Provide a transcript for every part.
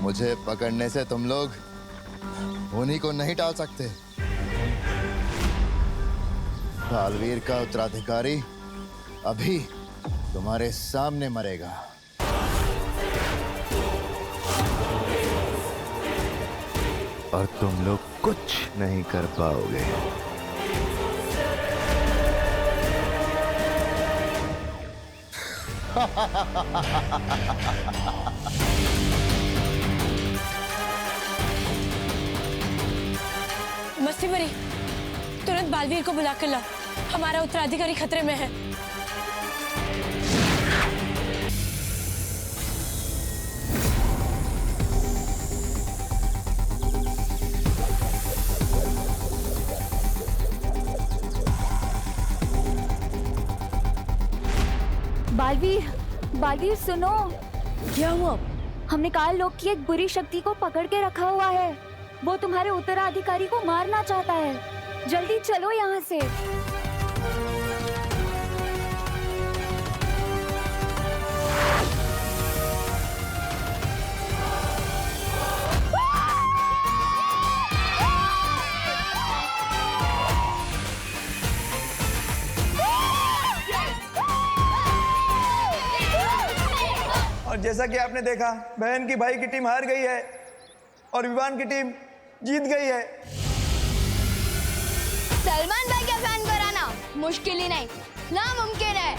मुझे पकड़ने से तुम लोग उन्हीं को नहीं टाल सकते। बालवीर का उत्तराधिकारी अभी तुम्हारे सामने मरेगा। और तुम लोग कुछ नहीं कर पाओगे। मस्ती मरी, तुरंत बालवीर को बुला कर लाओ, हमारा उत्तराधिकारी खतरे में है। बालवीर सुनो। क्या हुआ? हमने काल लोक की एक बुरी शक्ति को पकड़ के रखा हुआ है। वो तुम्हारे उत्तराधिकारी को मारना चाहता है। जल्दी चलो यहाँ से। और जैसा कि आपने देखा, बहन की भाई की टीम हार गई है और विवान की टीम जीत गई है। सलमान भाई के फैन को हराना मुश्किल ही नहीं, नामुमकिन है।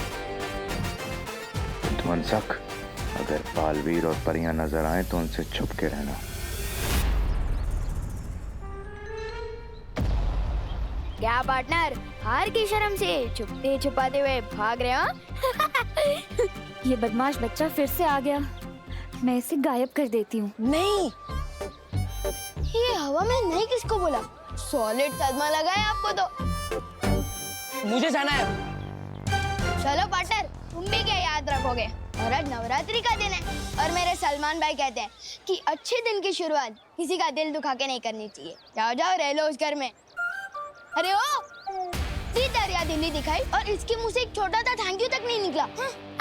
मनसक, अगर बालवीर और परियां नजर आए तो उनसे छुप के रहना। क्या पार्टनर, हार की शर्म से छुपते छुपाते हुए भाग रहे हो? ये बदमाश बच्चा फिर से आ गया। मैं इसे गायब कर देती हूँ। नहीं, ये हवा में नहीं किसको बोला? सॉलिड सदमा लगा है आपको तो। मुझे जाना है। चलो पार्टनर, तुम भी क्या याद रखोगे? और आज नवरात्रि का दिन है और मेरे सलमान भाई कहते हैं कि अच्छे दिन की शुरुआत किसी का दिल दुखा के नहीं करनी चाहिए। जाओ जाओ, रह लो उस घर में। अरे ओ, दरिया दिल्ली दिखाई और इसके मुंह से एक छोटा सा थैंक यू तक नहीं निकला।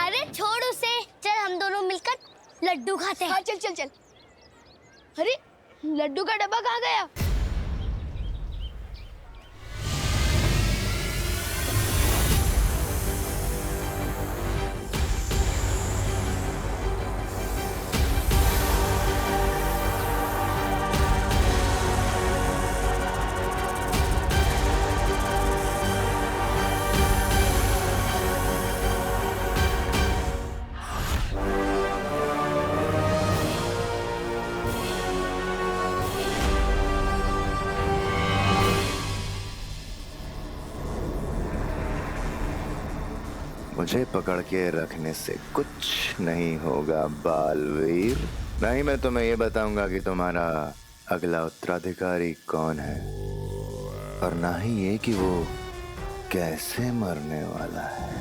अरे छोड़ उसे, चल हम दोनों मिलकर लड्डू खाते हैं। हाँ चल चल चल। अरे लड्डू का डब्बा कहाँ गया? मुझे पकड़ के रखने से कुछ नहीं होगा बालवीर। नहीं, मैं तुम्हें ये बताऊंगा कि तुम्हारा अगला उत्तराधिकारी कौन है, और ना ही ये कि वो कैसे मरने वाला है।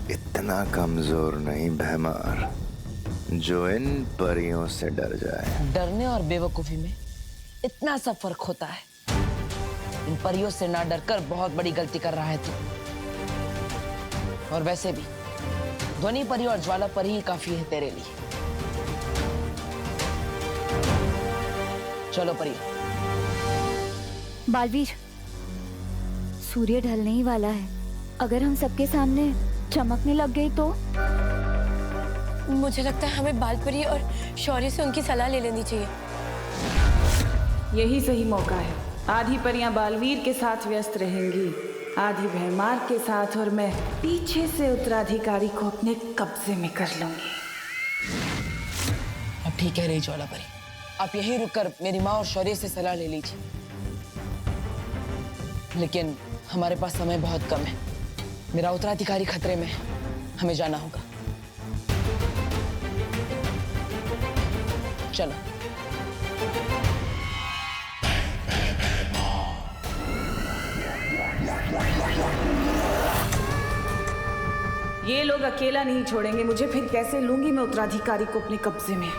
इतना कमजोर नहीं भैमार जो इन परियों से डर जाए। डरने और बेवकूफी में इतना सा फर्क होता है। इन परियों से ना डरकर बहुत बड़ी गलती कर रहा है तू। और वैसे भी ध्वनि परी और ज्वाला परी ही काफी है तेरे लिए। चलो परी। बालवीर, सूर्य ढलने ही वाला है। अगर हम सबके सामने चमकने लग गई तो? मुझे लगता है हमें बालपरी और शौर्य से उनकी सलाह ले लेनी चाहिए। यही सही मौका है। आधी परियां बालवीर के साथ व्यस्त रहेंगी, आधी भैमार के साथ, और मैं पीछे से उत्तराधिकारी को अपने कब्जे में कर लूंगी। अब ठीक है रही ज्वाला परी, आप यहीं रुककर मेरी माँ और शौर्य से सलाह ले लीजिए। लेकिन हमारे पास समय बहुत कम है। मेरा उत्तराधिकारी खतरे में है, हमें जाना होगा। चलो। ये लोग अकेला नहीं छोड़ेंगे मुझे, फिर कैसे लूंगी मैं उत्तराधिकारी को अपने कब्जे में।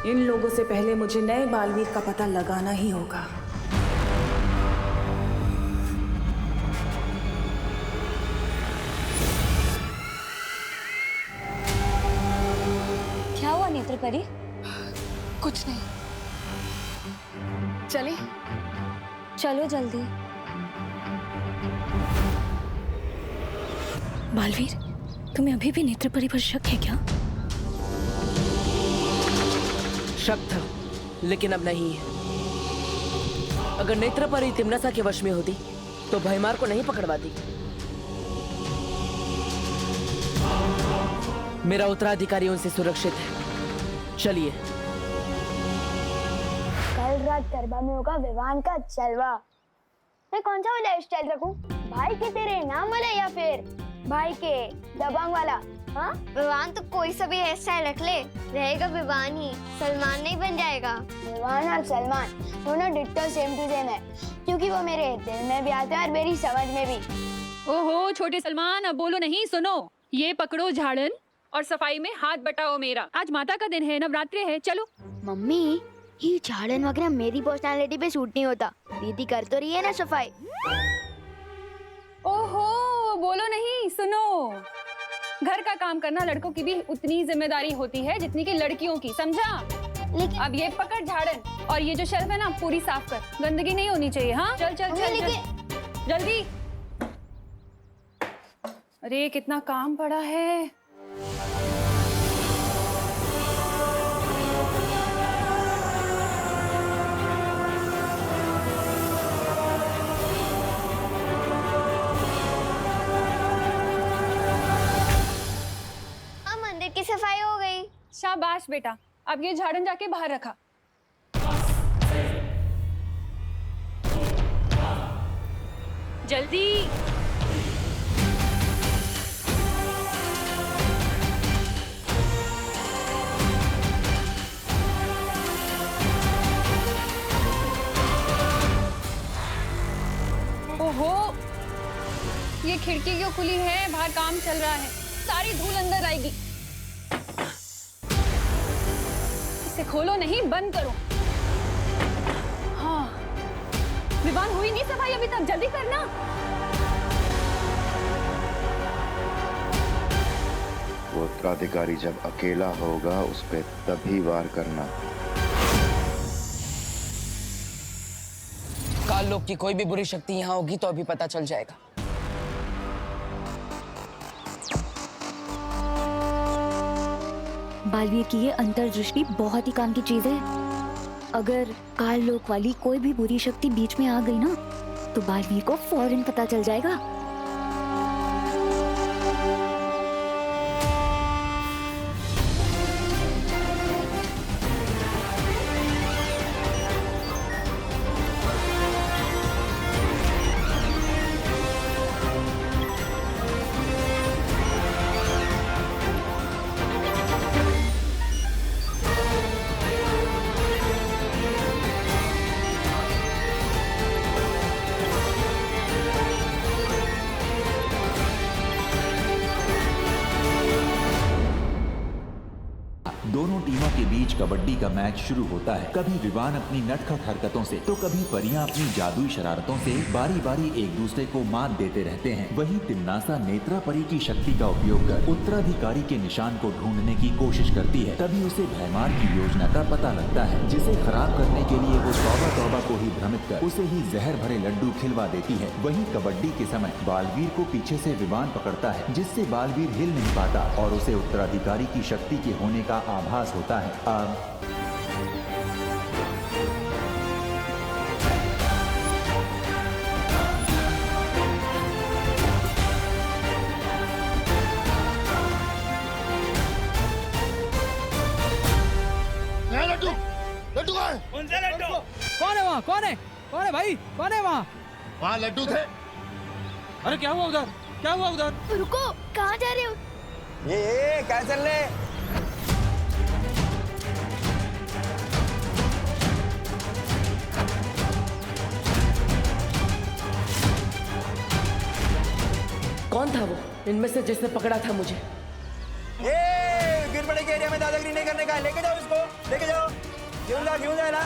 इन लोगों से पहले मुझे नए बालवीर का पता लगाना ही होगा। क्या हुआ नेत्र परी? कुछ नहीं। चले? चलो जल्दी। बालवीर, तुम्हें अभी भी नेत्र परी पर शक है क्या? शक था, लेकिन अब नहीं है। अगर नेत्र परी तिम्नासा के वश में होती तो भयमार को नहीं पकड़वाती। मेरा उत्तराधिकारी उनसे सुरक्षित है। चलिए। कल रात गरबा में होगा विवान का जलवा। मैं कौन सा वाला स्टाइल रखूं? भाई के तेरे नाम वाला या फिर भाई के दबंग वाला? हाँ, विवान तो कोई सा भी हेयर स्टाइल रख ले, रहेगा विवान ही, सलमान नहीं बन जाएगा। विवान और सलमान दोनों डिट्टो सेम टू सेम है, क्योंकि वो मेरे दिल में भी आते हैं और मेरी समझ में भी। ओहो छोटे सलमान, अब बोलो नहीं, सुनो। ये पकड़ो झाड़न और सफाई में हाथ बटाओ मेरा। आज माता का दिन है, नवरात्रि है, चलो। मम्मी, ये झाड़न वगैरह मेरी पर्सनालिटी पे सूट नहीं होता। दीदी कर तो रही है ना सफाई। ओहो बोलो नहीं, सुनो। घर का काम करना लड़कों की भी उतनी जिम्मेदारी होती है जितनी कि लड़कियों की, समझा? लेकिन अब ये पकड़ झाड़न और ये जो शेल्फ है ना पूरी साफ कर, गंदगी नहीं होनी चाहिए। हाँ चल चल चल, चल जल्दी। अरे कितना काम पड़ा है। मंदिर की सफाई हो गई। शाबाश बेटा, अब ये झाड़न जाके बाहर रखा। जल्दी। ओहो, ये खिड़की क्यों खुली है? बाहर काम चल रहा है, सारी धूल अंदर आएगी। इसे खोलो नहीं, बंद करो। हाँ, विवान हुई नहीं सफाई अभी तक, जल्दी करना। वो उत्तराधिकारी जब अकेला होगा उस पे तभी वार करना। काल लोक की कोई भी बुरी शक्ति यहाँ होगी तो अभी पता चल जाएगा। बालवीर की ये अंतर्दृष्टि बहुत ही काम की चीज है। अगर काल लोक वाली कोई भी बुरी शक्ति बीच में आ गई ना, तो बालवीर को फौरन पता चल जाएगा। दोनों टीमों के बीच कबड्डी का मैच शुरू होता है। कभी विवान अपनी नटखट हरकतों से तो कभी परियां अपनी जादुई शरारतों से बारी बारी एक दूसरे को मात देते रहते हैं। वहीं तिम्नासा नेत्रा परी की शक्ति का उपयोग कर उत्तराधिकारी के निशान को ढूंढने की कोशिश करती है। तभी उसे भयमार की योजना का पता लगता है, जिसे खराब करने के लिए वो तौबा को ही भ्रमित कर उसे ही जहर भरे लड्डू खिलवा देती है। वहीं कबड्डी के समय बालवीर को पीछे से विवान पकड़ता है, जिससे बालवीर हिल नहीं पाता और उसे उत्तराधिकारी की शक्ति के होने का आभास होता है। लड्डू लड्डू कौन से लड्डू? कौन है वहाँ? कौन है? कौन है भाई? कौन है वहाँ? वहाँ लड्डू थे। अरे क्या हुआ उधर? क्या हुआ उधर? रुको, कहाँ जा रहे हो? ये क्या चल रहे? कौन था वो इनमें से जिसने पकड़ा था मुझे? ये गिर पड़े के एरिया में दादागिरी नहीं करने का है। लेके जाओ इसको, लेके जाओ। क्यों जा ना।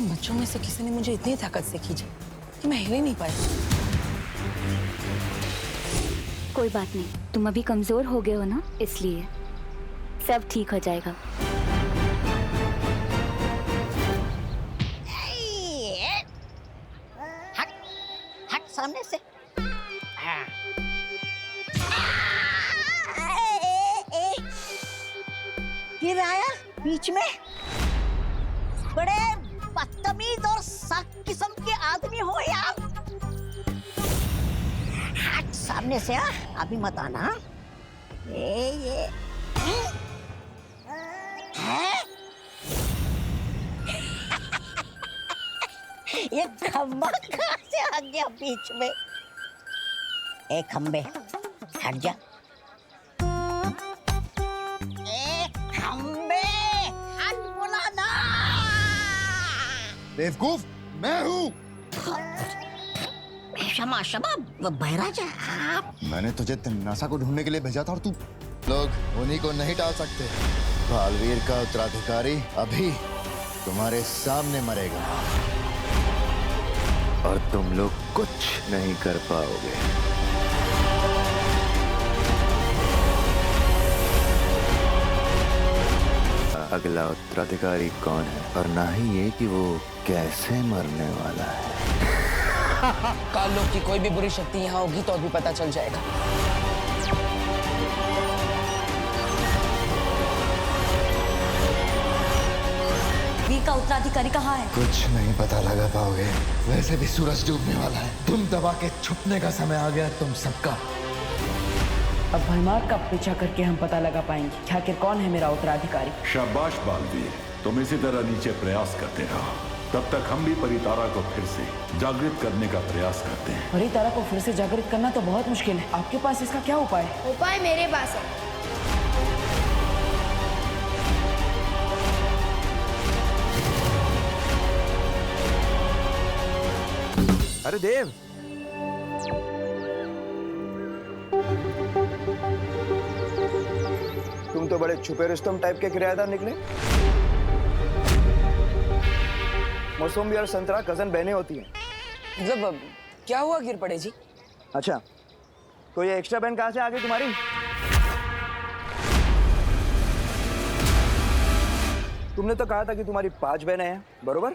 बच्चों में से किसी ने मुझे इतनी ताकत सिखी कि मैं हिल ही नहीं पाई। कोई बात नहीं, तुम अभी कमजोर हो गए हो ना, इसलिए सब ठीक हो जाएगा। हट सामने से। गिर आया बीच में। बड़े बदतमीज और सख्त किस्म के आदमी हो यार। हट सामने से। अभी मत आना। ये ये खंबा कहाँ से आ गया बीच में? ए खंबे हट जा। ए खंबे हट बोला ना। बेवकूफ मैं हूँ। क्षमा क्षमा बहराजा आप। मैंने तुझे तिम्नासा को ढूंढने के लिए भेजा था और तू लोग उन्हीं को नहीं टाल सकते। बालवीर का उत्तराधिकारी अभी तुम्हारे सामने मरेगा और तुम लोग कुछ नहीं कर पाओगे। अगला उत्तराधिकारी कौन है और ना ही ये कि वो कैसे मरने वाला है। काल लोक की कोई भी बुरी शक्ति यहाँ होगी तो अभी पता चल जाएगा। वीर का उत्तराधिकारी कहाँ है? कुछ नहीं पता लगा पाओगे। वैसे भी सूरज डूबने वाला है। तुम दबा के छुपने का समय आ गया तुम सबका। अब भैमार का पीछा करके हम पता लगा पाएंगे कि आखिर कौन है मेरा उत्तराधिकारी। शाबाश बालवीर, तुम इसी तरह नीचे प्रयास करते रहो। तब तक हम भी परितारा को फिर से जागृत करने का प्रयास करते हैं। परितारा को फिर से जागृत करना तो बहुत मुश्किल है। आपके पास इसका क्या उपाय है? उपाय मेरे पास है। अरे देव, तुम तो बड़े छुपे रुस्तम टाइप के किराएदार निकले। मौसमी और संतरा कजन बहनें होती हैं। मतलब क्या हुआ गिर पड़े जी? अच्छा, तो ये एक्स्ट्रा बहन कहाँ से आ गई तुम्हारी? तुमने तो कहा था कि तुम्हारी 5 बहनें हैं, बरोबर?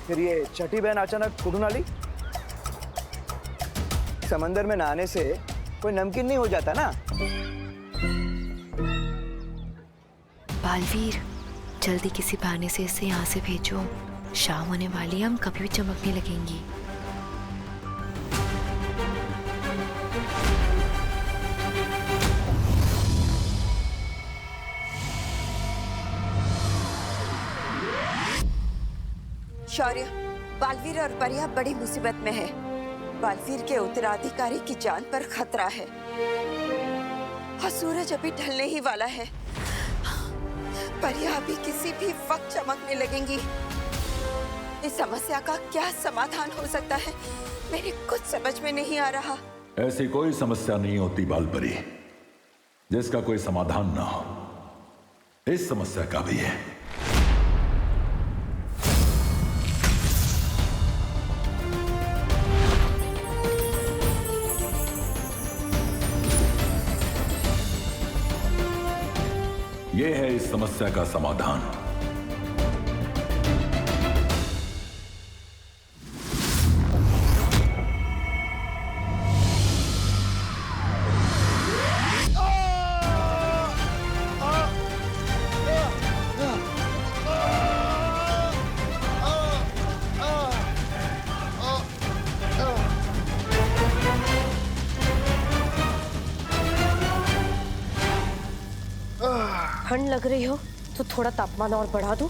फिर ये छठी बहन अचानक कुड़ून आली? समंदर में नहाने से कोई नमकीन नहीं हो जाता ना। बालवीर, जल्दी किसी बहाने से इसे यहाँ से भेजो। शाम होने वाली है, हम कभी भी चमकने लगेंगी। शौर्य, बालवीर और परिया बड़ी मुसीबत में है। बालवीर के उत्तराधिकारी की जान पर खतरा है और सूरज अभी ढलने ही वाला है। परिया अभी किसी भी वक्त चमकने लगेंगी। इस समस्या का क्या समाधान हो सकता है, मेरे कुछ समझ में नहीं आ रहा। ऐसी कोई समस्या नहीं होती बालपरी जिसका कोई समाधान ना हो। इस समस्या का भी है। यह है इस समस्या का समाधान। ठंड लग रही हो तो थोड़ा तापमान और बढ़ा दूं?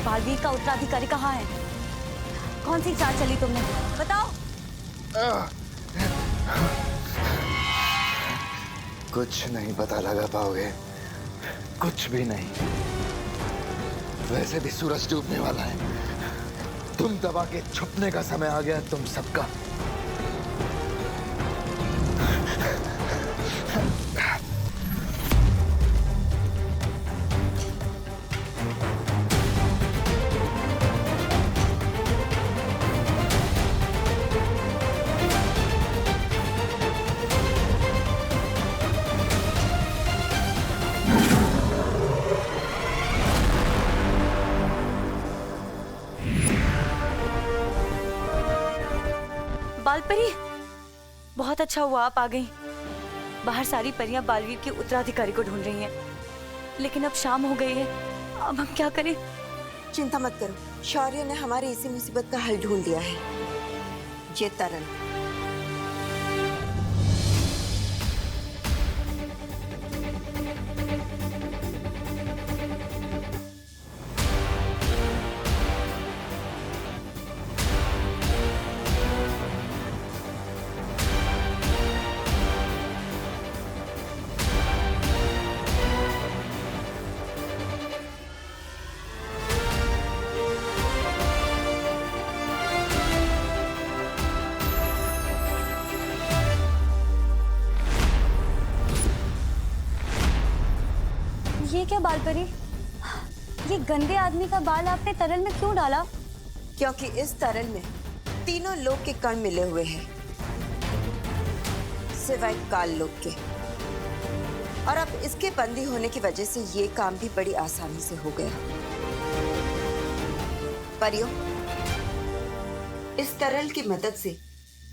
बालवीर का उत्तराधिकारी कहाँ है? कौन सी चाल चली तुमने? बताओ। कुछ नहीं पता लगा पाओगे, कुछ भी नहीं। वैसे भी सूरज डूबने वाला है। तुम दबा के छुपने का समय आ गया तुम सबका। बालपरी, बहुत अच्छा हुआ आप आ गई। बाहर सारी परियां बालवीर के उत्तराधिकारी को ढूंढ रही हैं, लेकिन अब शाम हो गई है। अब हम क्या करें? चिंता मत करो, शौर्य ने हमारी इसी मुसीबत का हल ढूंढ लिया है। ये तरल। ये क्या बालपरी? ये गंदे आदमी का बाल आपने तरल में क्यों डाला? क्योंकि इस तरल में तीनों लोग के कण मिले हुए हैं, सिवाय काल लोग के। और अब इसके बंदी होने की वजह से ये काम भी बड़ी आसानी से हो गया। परियों, इस तरल की मदद से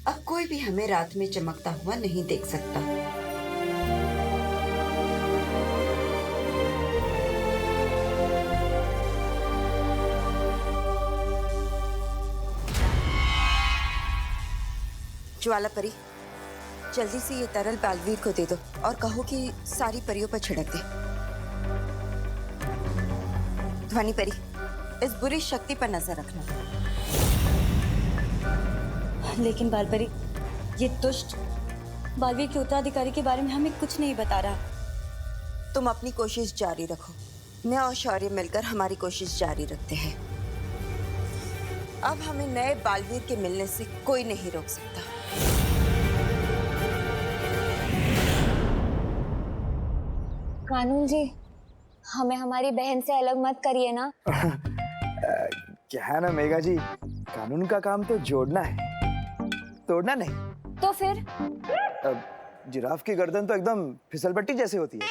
अब कोई भी हमें रात में चमकता हुआ नहीं देख सकता। ज्वाला परी, जल्दी से ये तरल बालवीर को दे दो और कहो कि सारी परियों पर छिड़क दे। ध्वनि परी, इस बुरी शक्ति पर नजर रखना। लेकिन बालपरी, ये दुष्ट बालवीर के उत्तराधिकारी के बारे में हमें कुछ नहीं बता रहा। तुम अपनी कोशिश जारी रखो, मैं और शौर्य मिलकर हमारी कोशिश जारी रखते हैं। अब हमें नए बालवीर के मिलने से कोई नहीं रोक सकता। कानून जी, हमें हमारी बहन से अलग मत करिए ना। क्या है ना मेघा जी, कानून का काम तो जोड़ना है, तोड़ना नहीं। तो फिर जिराफ की गर्दन तो एकदम फिसलपट्टी जैसी होती है।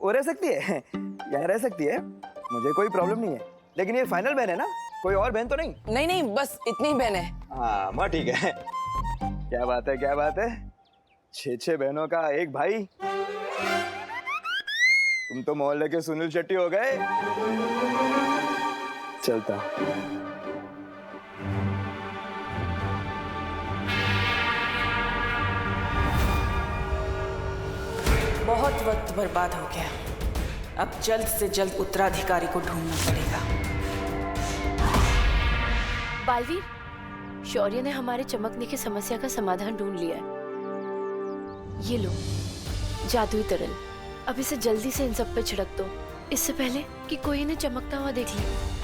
वो रह सकती है, यहाँ रह सकती है, मुझे कोई प्रॉब्लम नहीं है। लेकिन ये फाइनल बहन है ना, कोई और बहन तो नहीं? नहीं नहीं, बस इतनी ही बहन है। हाँ माँ, ठीक है। क्या बात है, क्या बात है। 6 बहनों का एक भाई। तुम तो मोहल्ले के सुनील शेट्टी हो गए। चलता। बहुत वक्त बर्बाद हो गया। अब जल्द से जल्द उत्तराधिकारी को ढूंढना पड़ेगा। बालवीर, शौर्य ने हमारे चमकने की समस्या का समाधान ढूंढ लिया है। ये लो जादुई तरल, अब इसे जल्दी से इन सब पे छिड़क दो, इससे पहले कि कोई इन्हें चमकता हुआ देख ले।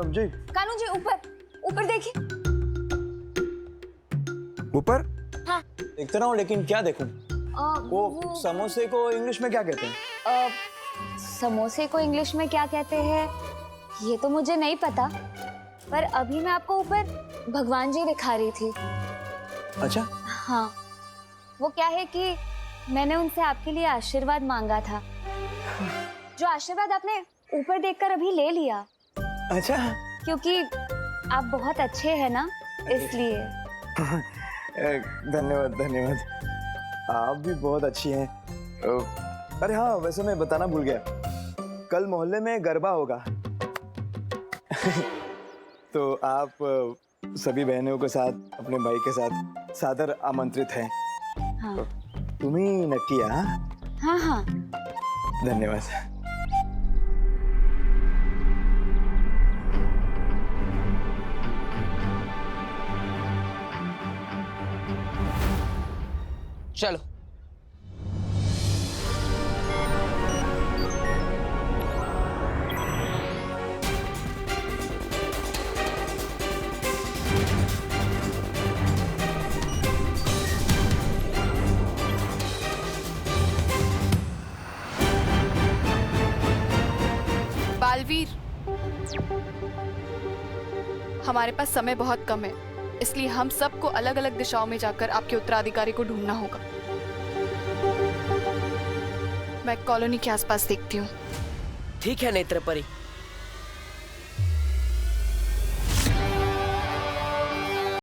जी कानून जी, ऊपर ऊपर देखिए। ऊपर? हाँ। देखते रहो, लेकिन क्या देखूं? वो समोसे को इंग्लिश में क्या कहते हैं? समोसे को इंग्लिश में क्या कहते हैं ये तो मुझे नहीं पता, पर अभी मैं आपको ऊपर भगवान जी दिखा रही थी। अच्छा, हाँ, वो क्या है कि मैंने उनसे आपके लिए आशीर्वाद मांगा था, जो आशीर्वाद आपने ऊपर देखकर अभी ले लिया। अच्छा। क्योंकि आप बहुत अच्छे हैं ना, इसलिए। धन्यवाद धन्यवाद, आप भी बहुत अच्छी हैं। अरे हाँ, वैसे मैं बताना भूल गया, कल मोहल्ले में गरबा होगा। तो आप सभी बहनों के साथ, अपने भाई के साथ सादर आमंत्रित हैं। हाँ। तुम ही नक्की, हाँ? हाँ हाँ। धन्यवाद। चलो। बालवीर, हमारे पास समय बहुत कम है, इसलिए हम सबको अलग अलग दिशाओं में जाकर आपके उत्तराधिकारी को ढूंढना होगा। मैं कॉलोनी के आसपास देखती हूँ। ठीक है नेत्रपरी।